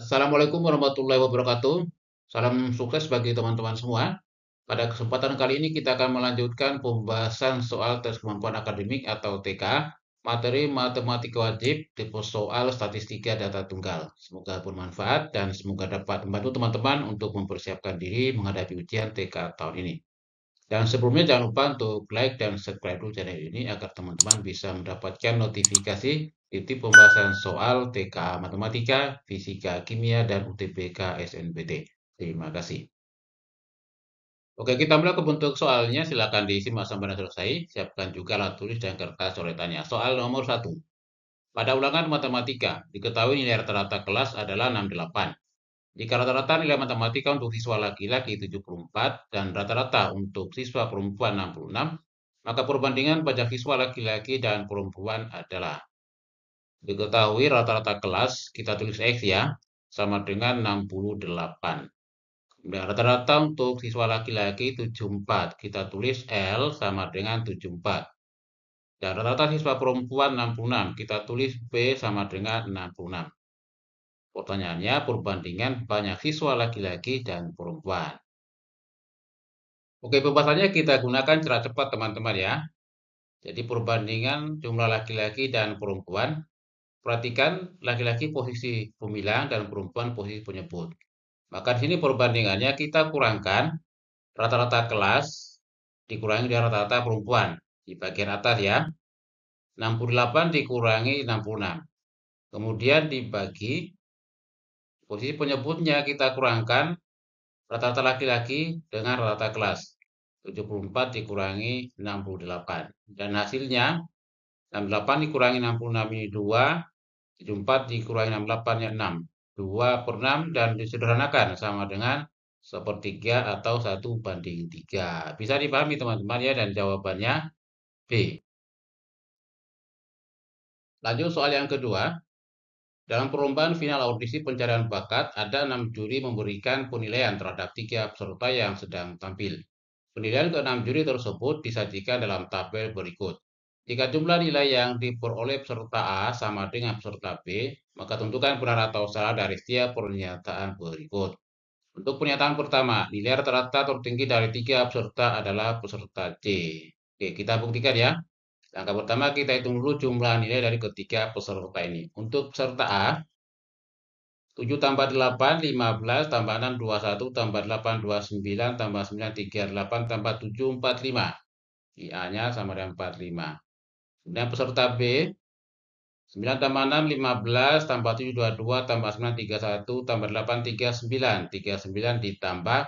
Assalamualaikum warahmatullahi wabarakatuh. Salam sukses bagi teman-teman semua. Pada kesempatan kali ini kita akan melanjutkan pembahasan soal tes kemampuan akademik atau TK, materi matematika wajib, tipe soal statistika data tunggal. Semoga bermanfaat dan semoga dapat membantu teman-teman untuk mempersiapkan diri menghadapi ujian TK tahun ini. Dan sebelumnya jangan lupa untuk like dan subscribe dulu channel ini agar teman-teman bisa mendapatkan notifikasi titik pembahasan soal TK Matematika, Fisika, Kimia, dan UTBK SNBT. Terima kasih. Oke, kita mulai ke bentuk soalnya. Silakan disimak sampai selesai. Siapkan juga alat tulis dan kertas coretannya. Soal nomor 1. Pada ulangan matematika, diketahui nilai rata-rata kelas adalah 68. Jika rata-rata nilai matematika untuk siswa laki-laki 74 dan rata-rata untuk siswa perempuan 66, maka perbandingan pajak siswa laki-laki dan perempuan adalah diketahui rata-rata kelas, kita tulis X ya, sama dengan 68. Dan rata-rata untuk siswa laki-laki 74, kita tulis L sama dengan 74. Dan rata-rata siswa perempuan 66, kita tulis B sama dengan 66. Pertanyaannya, perbandingan banyak siswa laki-laki dan perempuan. Oke, pembahasannya kita gunakan cara cepat teman-teman ya. Jadi perbandingan jumlah laki-laki dan perempuan. Perhatikan laki-laki posisi pemilang dan perempuan posisi penyebut. Maka di sini perbandingannya kita kurangkan rata-rata kelas dikurangi dari rata-rata perempuan. Di bagian atas ya. 68 dikurangi 66. Kemudian dibagi posisi penyebutnya kita kurangkan rata-rata laki-laki dengan rata-rata kelas. 74 dikurangi 68. Dan hasilnya 68 dikurangi 66 ini 2. 74 dikurangi 68 nya 6. 2 per 6 dan disederhanakan sama dengan sepertiga atau 1:3. Bisa dipahami teman-teman ya, dan jawabannya B. Lanjut soal yang kedua. Dalam perlombaan final audisi pencarian bakat, ada 6 juri memberikan penilaian terhadap 3 peserta yang sedang tampil. Penilaian ke-6 juri tersebut disajikan dalam tabel berikut. Jika jumlah nilai yang diperoleh peserta A sama dengan peserta B, maka tentukan benar atau salah dari setiap pernyataan berikut. Untuk pernyataan pertama, nilai rata-rata tertinggi dari 3 peserta adalah peserta C. Oke, kita buktikan ya. Langkah pertama kita hitung dulu jumlah nilai dari ketiga peserta ini. Untuk peserta A, 7 tambah 8, 15, tambah 6, 21, tambah 8, 29, tambah 9, 38, tambah 7, 45. IA-nya sama dengan 45. Kemudian peserta B, 9 tambah 6, 15, tambah 7, 22, tambah 9, 31, tambah 8, 39. 39 ditambah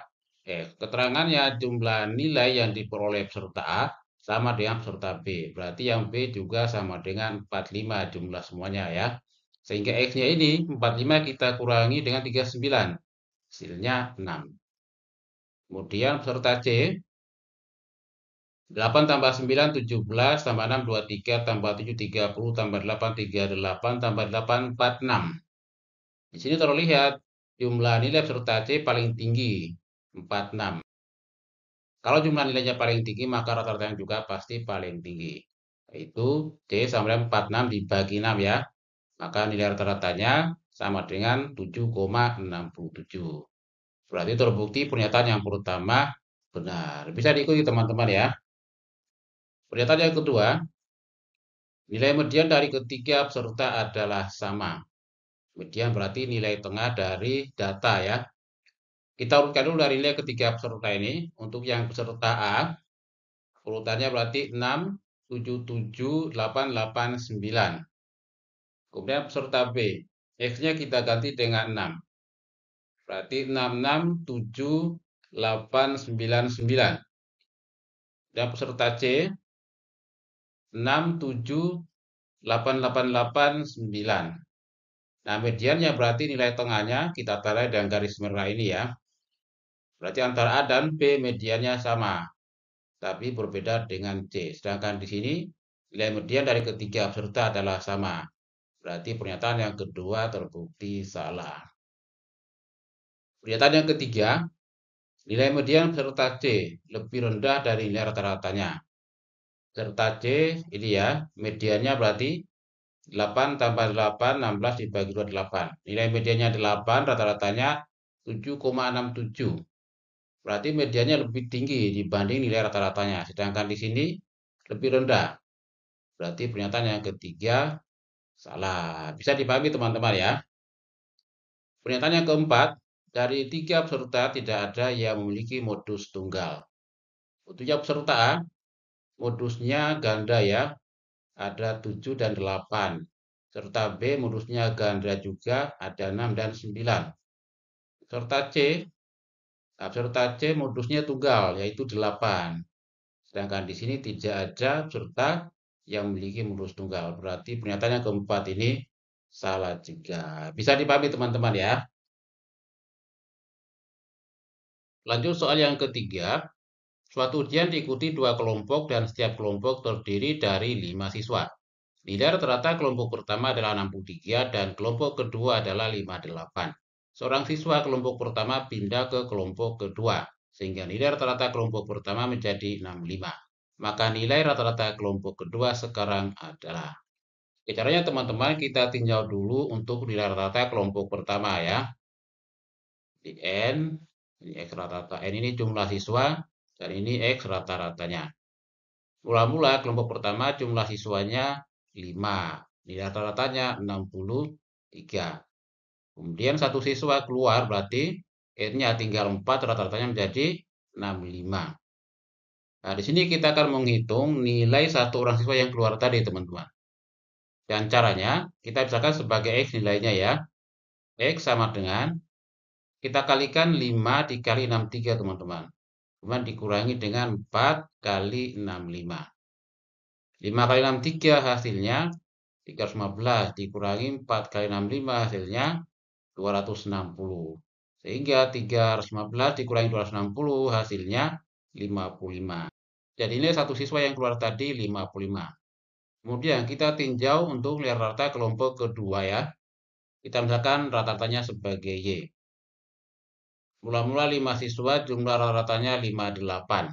keterangannya jumlah nilai yang diperoleh peserta A sama dengan peserta B. Berarti yang B juga sama dengan 45 jumlah semuanya ya. Sehingga X-nya ini 45 kita kurangi dengan 39. Hasilnya 6. Kemudian peserta C, 8 tambah 9, 17, tambah 6, 23, tambah 7, 30, tambah 8, 38, tambah 8, 46. Di sini terlihat jumlah nilai peserta C paling tinggi, 46. Kalau jumlah nilainya paling tinggi, maka rata-ratanya juga pasti paling tinggi. Yaitu C sama dengan 46 dibagi 6 ya. Maka nilai rata-ratanya sama dengan 7,67. Berarti terbukti pernyataan yang pertama benar. Bisa diikuti teman-teman ya. Pernyataan yang kedua, nilai median dari ketiga peserta adalah sama. Median berarti nilai tengah dari data ya. Kita urutkan dulu dari nilai ketiga peserta ini. Untuk yang peserta A, urutannya berarti 6, 7, 7, 8, 8, 9. Kemudian peserta B, X-nya kita ganti dengan 6. Berarti 6, 6, 7, 8, 9, 9. Dan peserta C, 6, 7, 8, 8, 8, 9. Nah, mediannya berarti nilai tengahnya kita tarik dengan garis merah ini ya. Berarti antara A dan B mediannya sama, tapi berbeda dengan C. Sedangkan di sini nilai median dari ketiga peserta adalah sama. Berarti pernyataan yang kedua terbukti salah. Pernyataan yang ketiga, nilai median peserta C lebih rendah dari nilai rata-ratanya. Peserta C ini ya, mediannya berarti 8 tambah 8, 16 dibagi 2, 8. Nilai mediannya 8, rata-ratanya 7,67. Berarti mediannya lebih tinggi dibanding nilai rata-ratanya. Sedangkan di sini lebih rendah. Berarti pernyataan yang ketiga salah. Bisa dipahami teman-teman ya. Pernyataan yang keempat, dari 3 peserta tidak ada yang memiliki modus tunggal. Untuk yang peserta A, modusnya ganda ya, ada 7 dan 8. Serta B, modusnya ganda juga, ada 6 dan 9. Peserta C modusnya tunggal, yaitu 8. Sedangkan di sini tidak ada peserta yang memiliki modus tunggal. Berarti pernyataan yang keempat ini salah juga. Bisa dipahami teman-teman ya. Lanjut soal yang ketiga. Suatu ujian diikuti 2 kelompok dan setiap kelompok terdiri dari 5 siswa. Nilai rata-rata kelompok pertama adalah 63 dan kelompok kedua adalah 58. Seorang siswa kelompok pertama pindah ke kelompok kedua, sehingga nilai rata-rata kelompok pertama menjadi 65. Maka nilai rata-rata kelompok kedua sekarang adalah. Caranya teman-teman kita tinjau dulu untuk nilai rata-rata kelompok pertama ya. Di N, ini X rata-rata N ini jumlah siswa, dan ini X rata-ratanya. Mula-mula kelompok pertama jumlah siswanya 5, nilai rata-ratanya 63. Kemudian satu siswa keluar berarti N-nya tinggal 4, rata-ratanya menjadi 65. Nah, di sini kita akan menghitung nilai satu orang siswa yang keluar tadi, teman-teman. Dan caranya, kita misalkan sebagai X nilainya ya. X sama dengan, kita kalikan 5 dikali 63, teman-teman. Kemudian dikurangi dengan 4 kali 65. 5 kali 63 hasilnya 315 dikurangi 4 kali 65 hasilnya 260. Sehingga 315 dikurangi 260 hasilnya 55. Jadi ini satu siswa yang keluar tadi 55. Kemudian kita tinjau untuk nilai rata kelompok kedua ya. Kita misalkan rata-ratanya sebagai Y. Mula-mula 5 siswa jumlah rata-ratanya 58.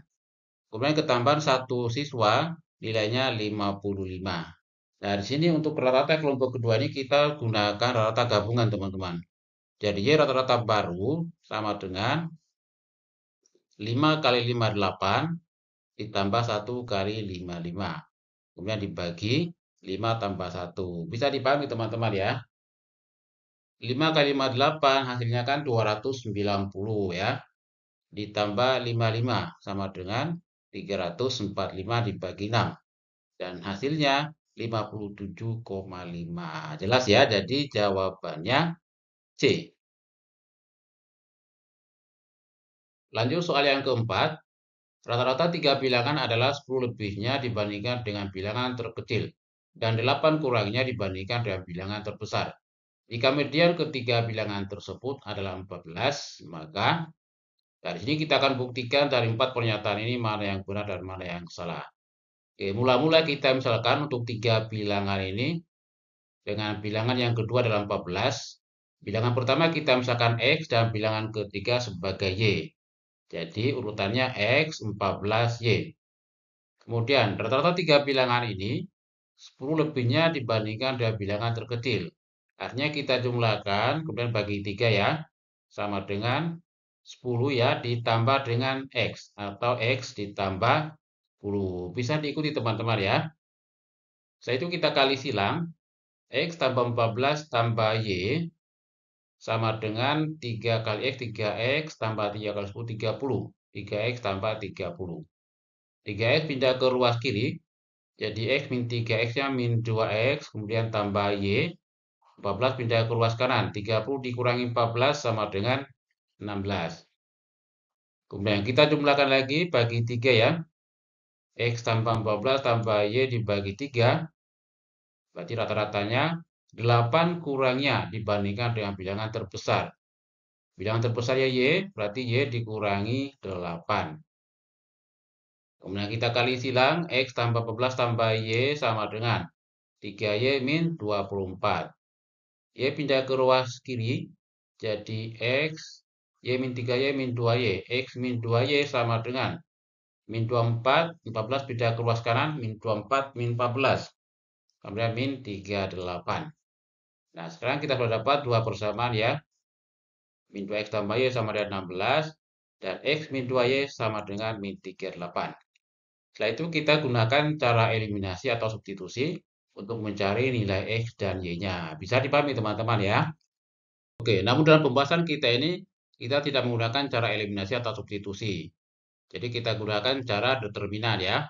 Kemudian ketambahan satu siswa nilainya 55. Nah, di sini untuk rata-rata kelompok kedua ini kita gunakan rata-rata gabungan, teman-teman. Jadi Y rata-rata baru sama dengan 5 kali 58 ditambah 1 kali 55. Kemudian dibagi 5 tambah 1. Bisa dipahami teman-teman ya. 5 kali 58 hasilnya kan 290 ya. Ditambah 55 sama dengan 345 dibagi 6. Dan hasilnya 57,5. Jelas ya, jadi jawabannya C. Lanjut soal yang keempat. Rata-rata 3 bilangan adalah 10 lebihnya dibandingkan dengan bilangan terkecil dan 8 kurangnya dibandingkan dengan bilangan terbesar. Jika median ketiga bilangan tersebut adalah 14, maka dari sini kita akan buktikan dari 4 pernyataan ini mana yang benar dan mana yang salah. Oke, mula-mula kita misalkan untuk 3 bilangan ini dengan bilangan yang kedua adalah 14. Bilangan pertama kita misalkan X dan bilangan ketiga sebagai Y. Jadi urutannya X 14Y. Kemudian rata-rata 3 bilangan ini 10 lebihnya dibandingkan dengan bilangan terkecil. Artinya kita jumlahkan kemudian bagi 3 ya. Sama dengan 10 ya ditambah dengan X atau X ditambah 10. Bisa diikuti teman-teman ya. Setelah itu kita kali silang. X tambah 14 tambah Y sama dengan 3 kali X, 3X tambah 3 kali 10, 30. 3X tambah 30. 3X pindah ke ruas kiri. Jadi X min 3X-nya min 2X. Kemudian tambah Y. 14 pindah ke ruas kanan. 30 dikurangi 14 sama dengan 16. Kemudian kita jumlahkan lagi bagi 3 ya. X tambah 14 tambah Y dibagi 3. Berarti rata-ratanya 8 kurangnya dibandingkan dengan bilangan terbesar. Bilangan terbesar ya Y, berarti Y dikurangi 8. Kemudian kita kali silang, X tambah 14 tambah Y sama dengan 3Y min 24. Y pindah ke ruas kiri, jadi X, Y min 3Y min 2Y. X min 2Y sama dengan min 24, 14 pindah ke ruas kanan, min 24 min 14. kemudian min 38. Nah, sekarang kita sudah dapat dua persamaan ya. Min 2x tambah y sama dengan 16, dan x min 2y sama dengan min 38. Setelah itu kita gunakan cara eliminasi atau substitusi untuk mencari nilai x dan y-nya. Bisa dipahami teman-teman ya. Oke, namun dalam pembahasan kita ini, kita tidak menggunakan cara eliminasi atau substitusi. Jadi kita gunakan cara determinan ya.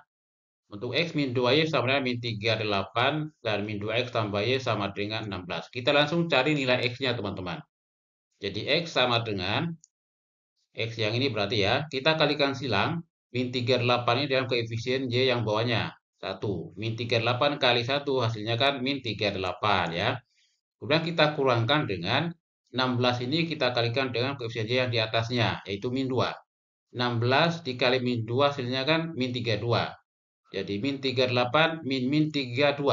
Untuk x min 2y sama dengan min 38 dan min 2x tambah y sama dengan 16. Kita langsung cari nilai x-nya teman-teman. Jadi x sama dengan X yang ini berarti ya, kita kalikan silang, min 38 ini dengan koefisien Y yang bawahnya, 1. Min 38 kali 1 hasilnya kan min 38 ya. Kemudian kita kurangkan dengan 16 ini kita kalikan dengan koefisien Y yang di atasnya, yaitu min 2. 16 dikali min 2 hasilnya kan min 32. Jadi min 38 min 32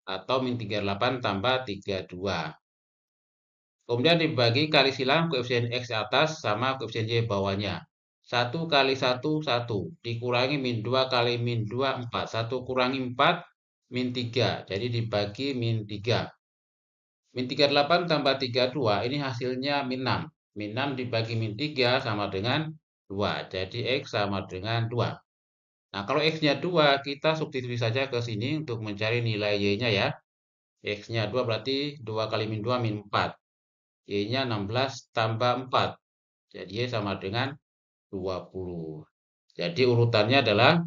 atau min 38 tambah 32. Kemudian dibagi kali silang koefisien X atas sama koefisien Y bawahnya. 1 kali 1, 1. Dikurangi min 2 kali min 2, 4. 1 kurangi 4, min 3. Jadi dibagi min 3. Min 38 tambah 32, ini hasilnya min 6. Min 6 dibagi min 3 sama dengan 2. Jadi X sama dengan 2. Nah, kalau X-nya 2, kita substitusi saja ke sini untuk mencari nilai Y-nya ya. X-nya 2 berarti 2 kali min 2, min 4. Y-nya 16 tambah 4. Jadi Y sama dengan 20. Jadi urutannya adalah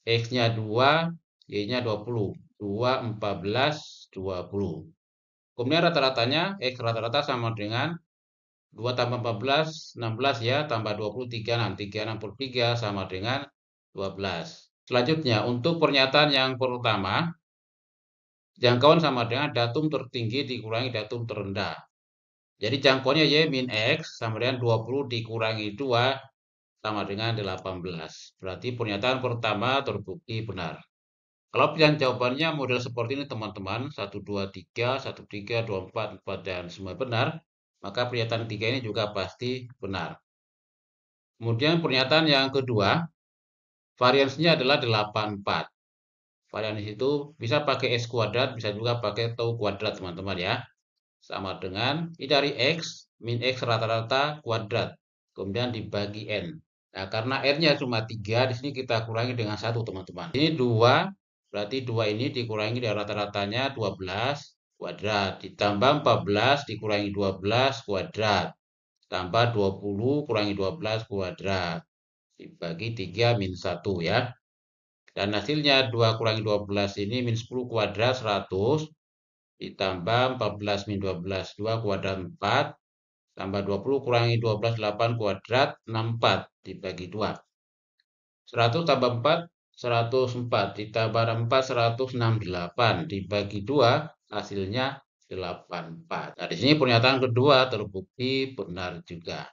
X-nya 2, Y-nya 20. 2, 14, 20. Kemudian rata-ratanya, X rata-rata sama dengan 2 tambah 14, 16 ya, tambah 20, 36. 363 sama dengan 12. Selanjutnya, untuk pernyataan yang pertama, jangkauan sama dengan datum tertinggi dikurangi datum terendah. Jadi jangkauannya Y min X sama dengan 20 dikurangi 2 sama dengan 18. Berarti pernyataan pertama terbukti benar. Kalau pilihan jawabannya model seperti ini teman-teman, 1, 2, 3, 1, 3, 2, 4, 4, dan semua benar, maka pernyataan 3 ini juga pasti benar. Kemudian pernyataan yang kedua, variansinya adalah 84. Variansi itu bisa pakai S kuadrat, bisa juga pakai tau kuadrat teman-teman ya. Sama dengan ini dari X, min X rata-rata kuadrat. Kemudian dibagi N. Nah, karena R-nya cuma 3, di sini kita kurangi dengan 1 teman-teman. Ini 2, berarti 2 ini dikurangi dari rata-ratanya 12 kuadrat. Ditambah 14 dikurangi 12 kuadrat. Tambah 20 kurangi 12 kuadrat. Dibagi 3 min 1 ya. Dan hasilnya 2 kurangi 12 ini min 10 kuadrat 100. Ditambah 14 min 12, 2 kuadrat 4. Tambah 20 kurangi 12, 8 kuadrat, 64. Dibagi 2. 100 tambah 4, 104. Ditambah 4, 168. Dibagi 2, hasilnya 84. Nah, di sini pernyataan kedua terbukti benar juga.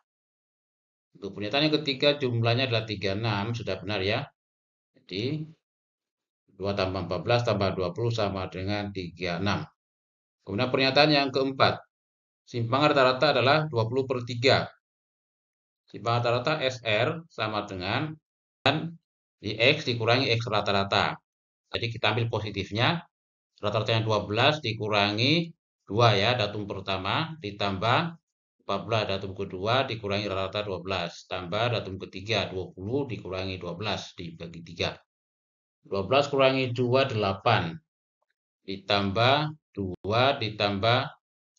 Untuk pernyataan yang ketiga jumlahnya adalah 36, sudah benar ya. Jadi 2 tambah 14 tambah 20 sama dengan 36. Kemudian pernyataan yang keempat, simpangan rata-rata adalah 20/3. Simpangan rata-rata SR sama dengan di X dikurangi X rata-rata. Jadi kita ambil positifnya, rata-ratanya 12 dikurangi 2 ya, datum pertama, ditambah 14 datum kedua dikurangi rata-rata 12, tambah datum ketiga 20 dikurangi 12 dibagi 3. 12 kurangi 2, 8. Ditambah 2 ditambah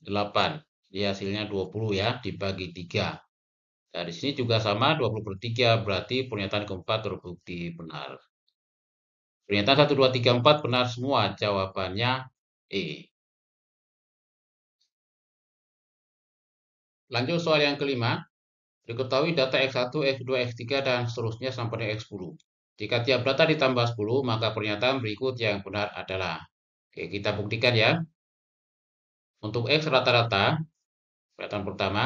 8. Jadi hasilnya 20 ya, dibagi 3. Nah, di sini juga sama 20/3, berarti pernyataan keempat terbukti benar. Pernyataan 1, 2, 3, 4 benar semua, jawabannya E. Lanjut soal yang kelima. Diketahui data X1, X2, X3, dan seterusnya sampai dengan X10. Jika tiap data ditambah 10, maka pernyataan berikut yang benar adalah. Oke, kita buktikan ya. Untuk X rata-rata, pernyataan pertama,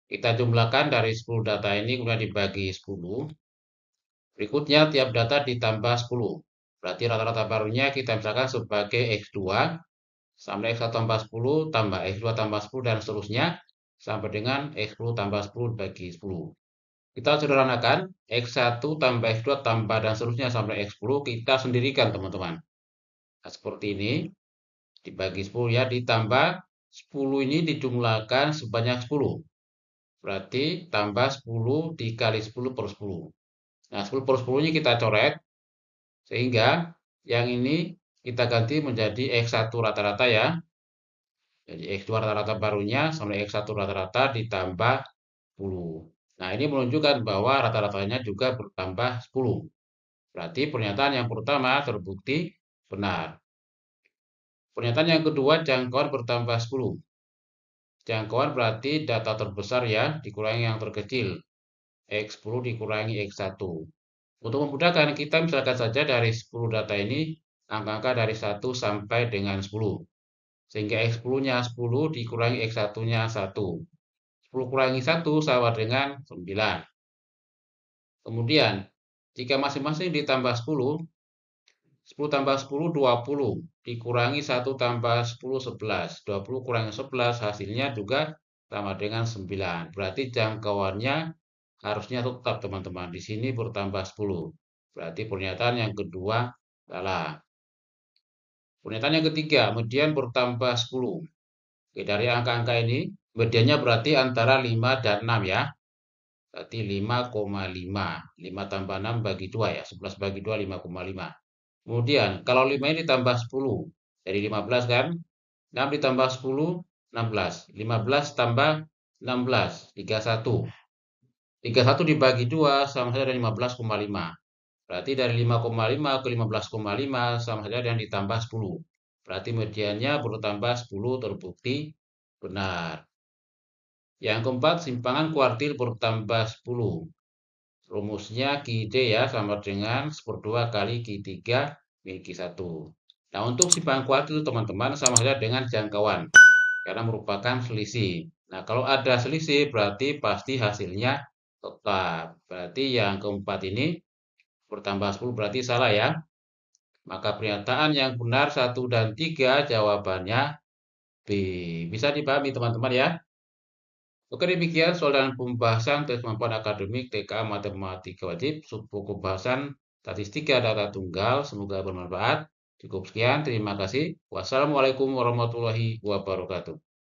kita jumlahkan dari 10 data ini kemudian dibagi 10. Berikutnya tiap data ditambah 10. Berarti rata-rata barunya kita misalkan sebagai X2 sampai X1 tambah 10 tambah X2 tambah 10 dan seterusnya sampai dengan X10 tambah 10 bagi 10. Kita sederhanakan X1 tambah X2 tambah dan seterusnya sampai X10 kita sendirikan teman-teman. Nah, seperti ini, dibagi 10 ya, ditambah 10 ini dijumlahkan sebanyak 10. Berarti tambah 10 dikali 10 per 10. Nah, 10 per 10 ini kita coret, sehingga yang ini kita ganti menjadi X1 rata-rata ya. Jadi X2 rata-rata barunya sama X1 rata-rata ditambah 10. Nah, ini menunjukkan bahwa rata-ratanya juga bertambah 10. Berarti pernyataan yang pertama terbukti benar. Pernyataan yang kedua, jangkauan bertambah 10. Jangkauan berarti data terbesar ya, dikurangi yang terkecil. X10 dikurangi X1. Untuk memudahkan, kita misalkan saja dari 10 data ini, angka-angka dari 1 sampai dengan 10. Sehingga X10-nya 10 dikurangi X1-nya 1. 10 kurangi 1 sama dengan 9. Kemudian, jika masing-masing ditambah 10, 10 tambah 10, 20. Dikurangi 1 tambah 10, 11. 20 kurangi 11, hasilnya juga sama dengan 9. Berarti jangkauannya harusnya tetap, teman-teman. Di sini bertambah 10. Berarti pernyataan yang kedua salah. Pernyataan yang ketiga, median bertambah 10. Oke, dari angka-angka ini, mediannya berarti antara 5 dan 6 ya. Berarti 5,5. 5 tambah 6 bagi 2 ya. 11 bagi 2, 5,5. Kemudian, kalau 5 ini ditambah 10, jadi 15 kan? 6 ditambah 10, 16. 15 tambah 16, 31. 31 dibagi 2 sama saja dengan 15,5. Berarti dari 5,5 ke 15,5 sama saja dengan ditambah 10. Berarti mediannya bertambah 10, terbukti benar. Yang keempat, simpangan kuartil bertambah 10. Rumusnya Q/D ya, sama dengan 1/2 kali Q3 min Q1. Nah, untuk simpangan kuartil teman-teman sama saja dengan jangkauan, karena merupakan selisih. Nah, kalau ada selisih berarti pasti hasilnya tetap. Berarti yang keempat ini bertambah 10 berarti salah ya. Maka pernyataan yang benar 1 dan 3 jawabannya B. Bisa dipahami teman-teman ya. Oke, demikian soal dan pembahasan tes kemampuan akademik TKA Matematika Wajib, subpokok bahasan statistika data tunggal. Semoga bermanfaat. Cukup sekian, terima kasih. Wassalamualaikum warahmatullahi wabarakatuh.